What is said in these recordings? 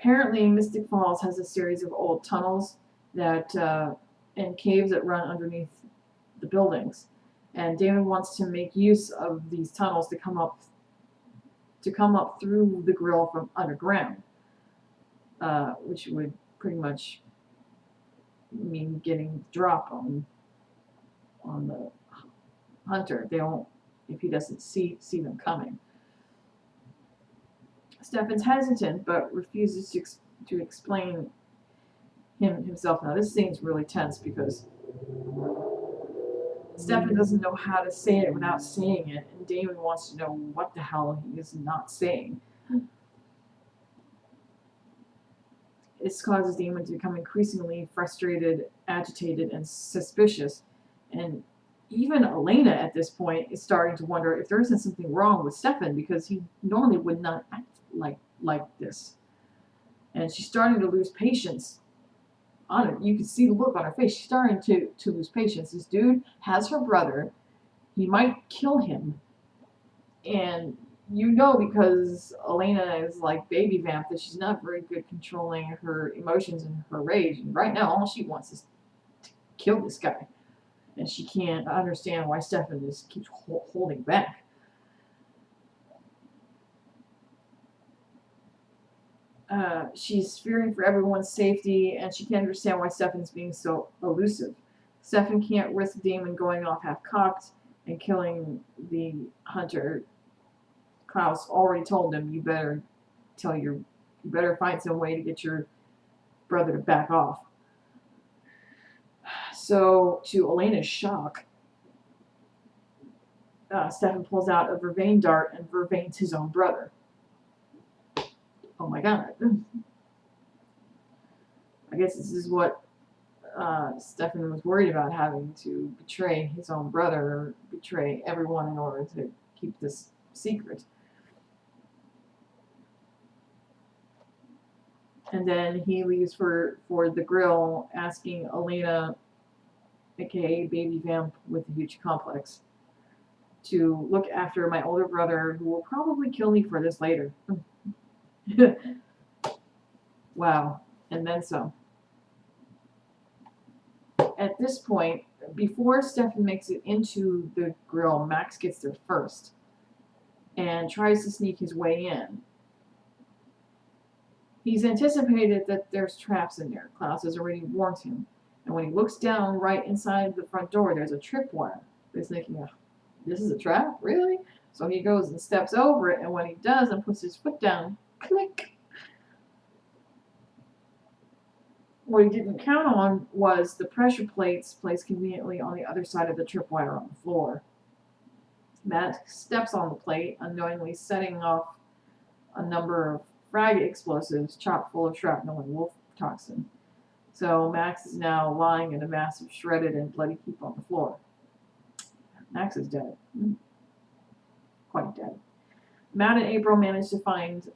Apparently, Mystic Falls has a series of old tunnels that and caves that run underneath the buildings, and Damon wants to make use of these tunnels to come up through the grill from underground, which would pretty much mean getting the drop on the hunter. They won't if he doesn't see them coming. Stefan's hesitant but refuses to explain himself. Now this scene's really tense because Stefan doesn't know how to say it without saying it, and Damon wants to know what the hell he is not saying. This causes Damon to become increasingly frustrated, agitated, and suspicious. And even Elena at this point is starting to wonder if there isn't something wrong with Stefan, because he normally would not act like this. And she's starting to lose patience on it. You can see the look on her face. She's starting to lose patience. This dude has her brother. He might kill him. And you know, because Elena is like baby vamp, that she's not very good controlling her emotions and her rage. And right now, all she wants is to kill this guy. And she can't understand why Stefan just keeps holding back. She's fearing for everyone's safety, and she can't understand why Stefan's being so elusive. Stefan can't risk Damon going off half-cocked and killing the hunter. Klaus already told him, you better find some way to get your brother to back off. So, to Elena's shock, Stefan pulls out a vervain dart and vervains his own brother. Oh my god. I guess this is what Stefan was worried about, having to betray his own brother, or betray everyone in order to keep this secret. And then he leaves for the grill, asking Elena, aka Baby Vamp with a huge complex, to look after my older brother, who will probably kill me for this later. Wow. And then some. At this point, before Stefan makes it into the grill, Max gets there first and tries to sneak his way in. He's anticipated that there's traps in there. Klaus has already warned him. And when he looks down right inside the front door, there's a tripwire. He's thinking, oh, this is a trap? Really? So he goes and steps over it, and when he does and puts his foot down, click. What he didn't count on was the pressure plates placed conveniently on the other side of the tripwire on the floor. Matt steps on the plate, unknowingly setting off a number of frag explosives chock full of shrapnel and wolf toxin. So Max is now lying in a mass of shredded and bloody heap on the floor. Max is dead. Quite dead. Matt and April managed to find...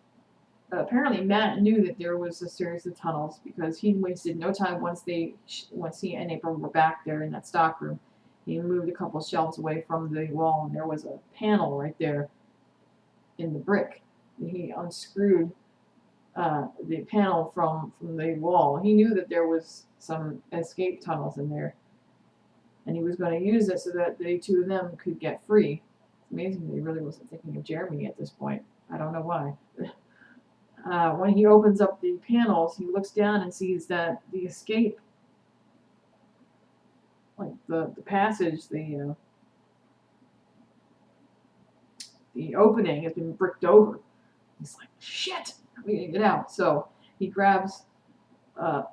apparently Matt knew that there was a series of tunnels, because he wasted no time once he and April were back there in that stockroom. He moved a couple shelves away from the wall, and there was a panel right there in the brick. He unscrewed the panel from the wall. He knew that there was some escape tunnels in there, and he was going to use it so that the two of them could get free. It's amazing that he really wasn't thinking of Jeremy at this point. I don't know why. When he opens up the panels, he looks down and sees that the escape, like the passage, the opening has been bricked over. He's like, shit, we gotta get out. So he grabs a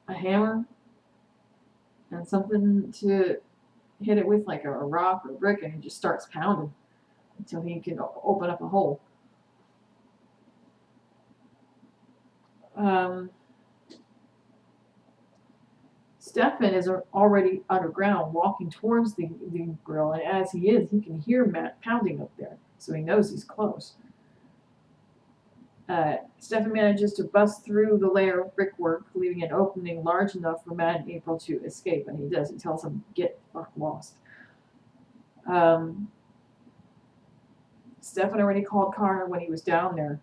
hammer and something to hit it with, like a rock or a brick, and he just starts pounding until he can open up a hole. Stefan is already underground, walking towards the grill, and as he is, he can hear Matt pounding up there, so he knows he's close. Stefan manages to bust through the layer of brickwork, leaving an opening large enough for Matt and April to escape, and he does. He tells them, get fuck lost. Stefan already called Connor when he was down there,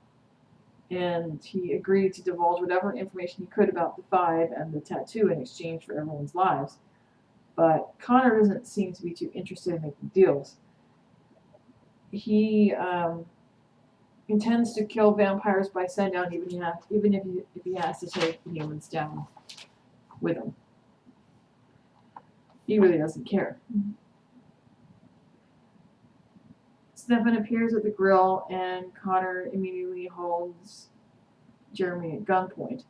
and he agreed to divulge whatever information he could about the five and the tattoo in exchange for everyone's lives. But Connor doesn't seem to be too interested in making deals. He intends to kill vampires by sundown, even if he has to take the humans down with him. He really doesn't care. Stefan appears at the grill, and Connor immediately holds Jeremy at gunpoint.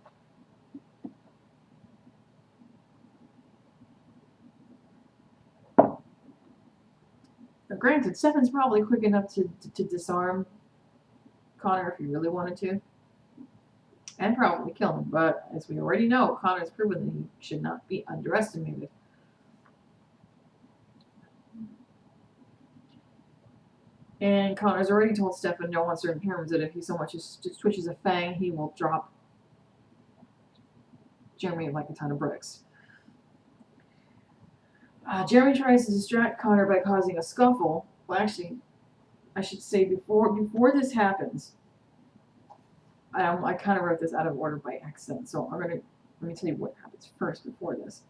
Now, granted, Stefan's probably quick enough to disarm Connor if he really wanted to, and probably kill him, but as we already know, Connor's proven that he should not be underestimated. And Connor's already told Stefan no uncertain terms that if he so much as just twitches a fang, he will drop Jeremy like a ton of bricks. Jeremy tries to distract Connor by causing a scuffle. Well, actually, I should say before this happens, I kind of wrote this out of order by accident, so let me tell you what happens first before this.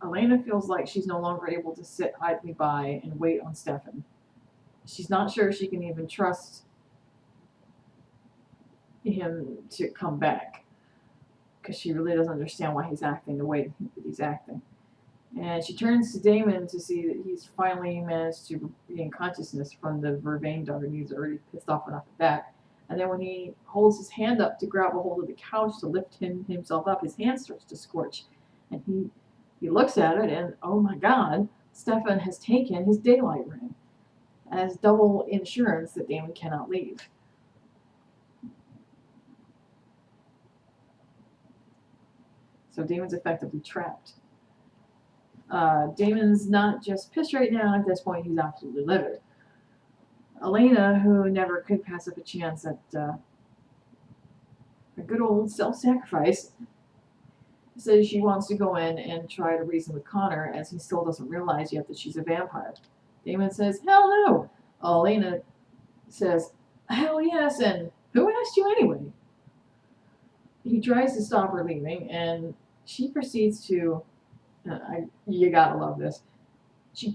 Elena feels like she's no longer able to sit idly by and wait on Stefan. She's not sure she can even trust him to come back because she really doesn't understand why he's acting the way that he's acting. And she turns to Damon to see that he's finally managed to regain consciousness from the vervain dog, and he's already pissed off enough at that. And then when he holds his hand up to grab a hold of the couch to lift himself up, his hand starts to scorch. And he looks at it, and oh my God, Stefan has taken his daylight ring as double insurance that Damon cannot leave. So Damon's effectively trapped. Damon's not just pissed right now. At this point, he's absolutely livid. Elena, who never could pass up a chance at a good old self-sacrifice, says she wants to go in and try to reason with Connor, as he still doesn't realize yet that she's a vampire. Damon says, hell no. Elena says, hell yes, and who asked you anyway? He tries to stop her leaving, and she proceeds to, you gotta love this, she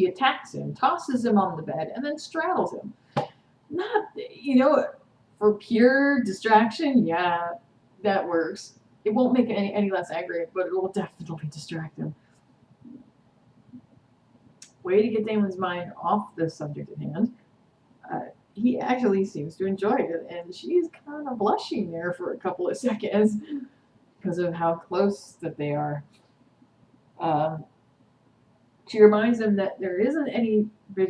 attacks him, tosses him on the bed, and then straddles him. Not, for pure distraction, yeah, that works. It won't make it any less angry, but it will definitely distract him. Way to get Damon's mind off the subject at hand. He actually seems to enjoy it, and she's kind of blushing there for a couple of seconds because of how close that they are. She reminds him that there's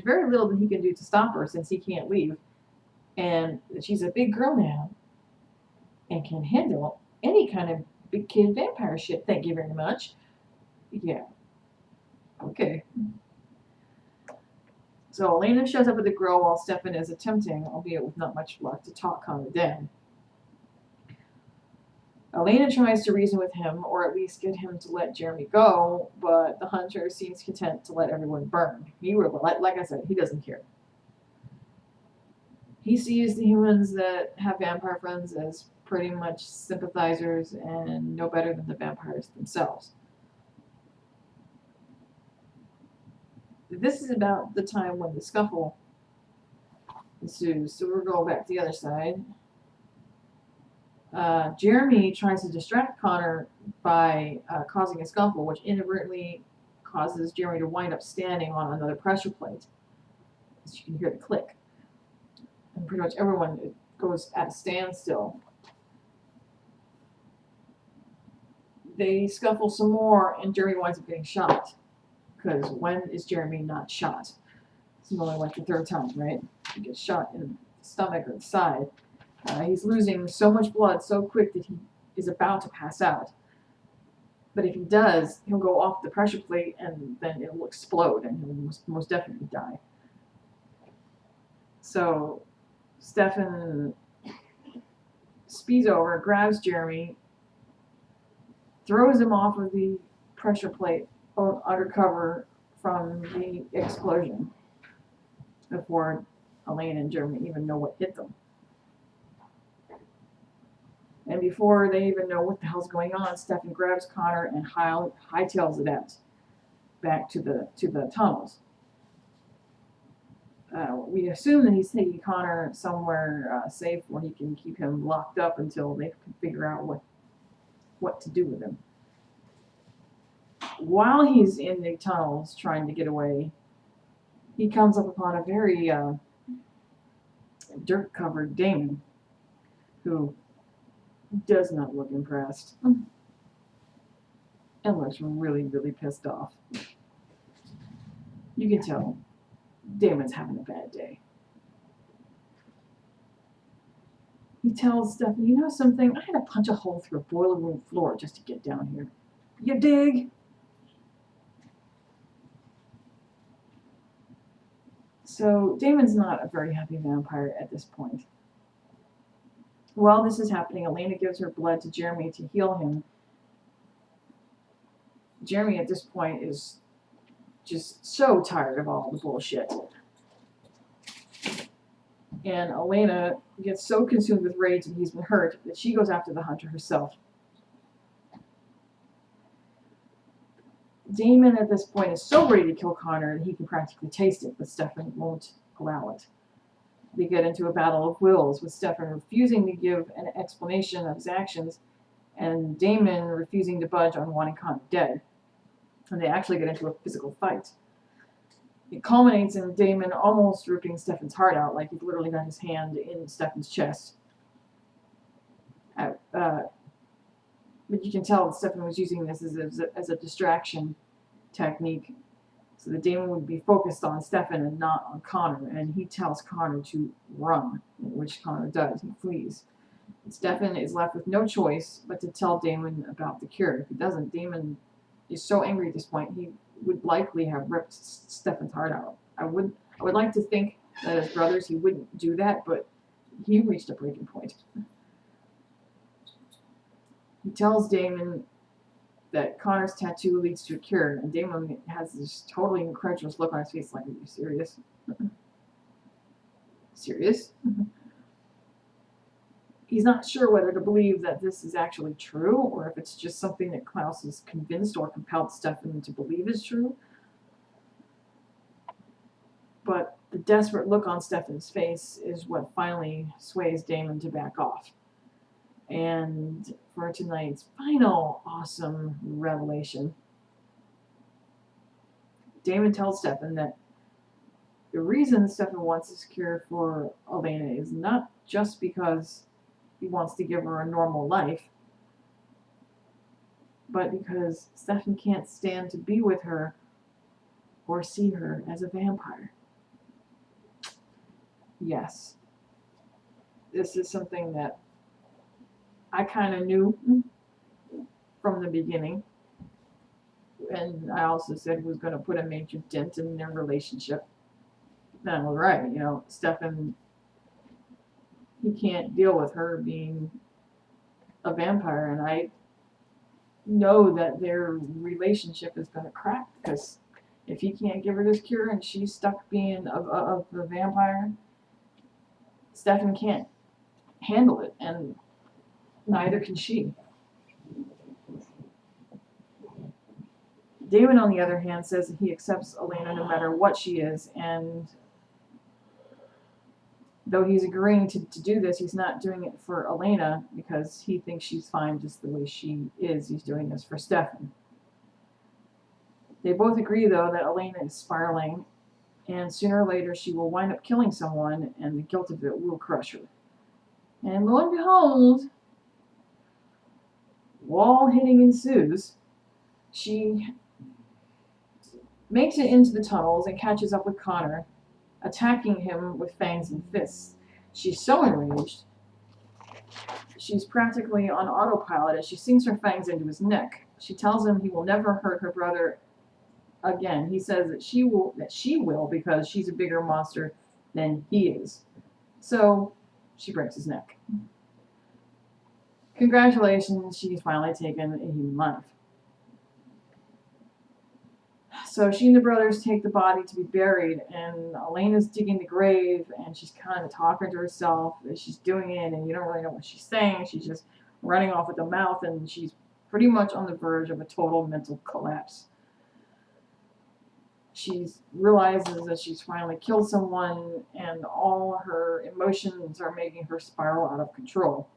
very little that he can do to stop her since he can't leave, and that she's a big girl now and can handle any kind of big kid vampire shit. Thank you very much. Yeah. Okay. So Elena shows up at the grill while Stefan is attempting, albeit with not much luck, to talk Connor down. Elena tries to reason with him, or at least get him to let Jeremy go, but the hunter seems content to let everyone burn. Like I said, he doesn't care. He sees the humans that have vampire friends as pretty much sympathizers and no better than the vampires themselves. This is about the time when the scuffle ensues, so we're going back to the other side. Jeremy tries to distract Connor by causing a scuffle, which inadvertently causes Jeremy to wind up standing on another pressure plate. As you can hear the click. And pretty much everyone goes at a standstill. They scuffle some more, and Jeremy winds up getting shot. Because when is Jeremy not shot? It's only like the third time, right? He gets shot in the stomach or the side. He's losing so much blood so quick that he is about to pass out. But if he does, he'll go off the pressure plate and then it'll explode and he'll most definitely die. So Stefan speeds over, grabs Jeremy, throws him off of the pressure plate under cover from the explosion. before Elaine and Jeremy even know what hit them. And before they even know what the hell's going on, Stefan grabs Connor and hightails it out back to the tunnels. We assume that he's taking Connor somewhere safe where he can keep him locked up until they can figure out what to do with him. While he's in the tunnels trying to get away, he comes up upon a very dirt-covered Damon, who does not look impressed and looks really, really pissed off. You can tell Damon's having a bad day. He tells Stefan, you know something? I had to punch a hole through a boiler room floor just to get down here. You dig? So Damon's not a very happy vampire at this point. While this is happening, Elena gives her blood to Jeremy to heal him. Jeremy at this point is just so tired of all the bullshit. And Elena gets so consumed with rage that he's been hurt that she goes after the hunter herself. Damon at this point is so ready to kill Connor that he can practically taste it, but Stefan won't allow it. They get into a battle of wills, with Stefan refusing to give an explanation of his actions and Damon refusing to budge on wanting Connor dead. And they actually get into a physical fight. It culminates in Damon almost ripping Stefan's heart out, like he's literally got his hand in Stefan's chest. But you can tell that Stefan was using this as a distraction technique so that Damon would be focused on Stefan and not on Connor. And he tells Connor to run, which Connor does. He flees. And Stefan is left with no choice but to tell Damon about the cure. If he doesn't, Damon is so angry at this point, he would likely have ripped Stefan's heart out. I would like to think that as brothers he wouldn't do that, but he reached a breaking point. He tells Damon that Connor's tattoo leads to a cure, and Damon has this totally incredulous look on his face like, are you serious? Serious? He's not sure whether to believe that this is actually true, or if it's just something that Klaus is convinced or compelled Stefan to believe is true. But the desperate look on Stefan's face is what finally sways Damon to back off. And for tonight's final awesome revelation, Damon tells Stefan that the reason Stefan wants this cure for Elena is not just because he wants to give her a normal life, but because Stefan can't stand to be with her or see her as a vampire. Yes, this is something that I kind of knew from the beginning, and I also said was going to put a major dent in their relationship. And I was right, you know, Stefan, he can't deal with her being a vampire, and I know that their relationship is going to crack, because if he can't give her this cure and she's stuck being of the vampire, Stefan can't handle it, and neither can she. Damon, on the other hand, says that he accepts Elena no matter what she is, and though he's agreeing to do this, he's not doing it for Elena because he thinks she's fine just the way she is. He's doing this for Stefan. They both agree, though, that Elena is spiraling, and sooner or later she will wind up killing someone, and the guilt of it will crush her. And lo and behold, wall hitting ensues. She makes it into the tunnels and catches up with Connor, attacking him with fangs and fists. She's so enraged, she's practically on autopilot as she sinks her fangs into his neck. She tells him he will never hurt her brother again. He says that she will because she's a bigger monster than he is. So she breaks his neck. Congratulations, she's finally taken a human life. So she and the brothers take the body to be buried, and Elena's digging the grave, and she's kind of talking to herself as she's doing it, and you don't really know what she's saying. She's just running off with the mouth, and she's pretty much on the verge of a total mental collapse. She realizes that she's finally killed someone, and all her emotions are making her spiral out of control.